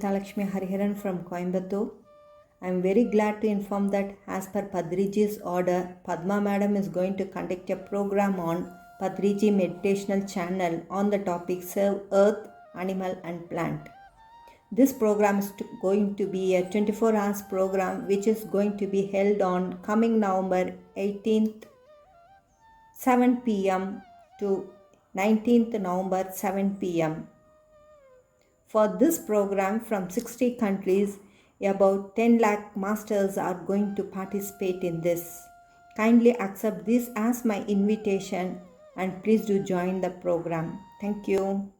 Sita Lakshmi Hariharan from Coimbatore. I am very glad to inform that as per Padriji's order, Padma Madam is going to conduct a program on Padriji Meditational Channel on the topic Serve Earth, Animal and Plant. This program is going to be a 24 hours program which is going to be held on coming November 18th 7 pm to 19th November 7 pm. For this program from 60 countries, about 10 lakh masters are going to participate in this. Kindly accept this as my invitation and please do join the program. Thank you.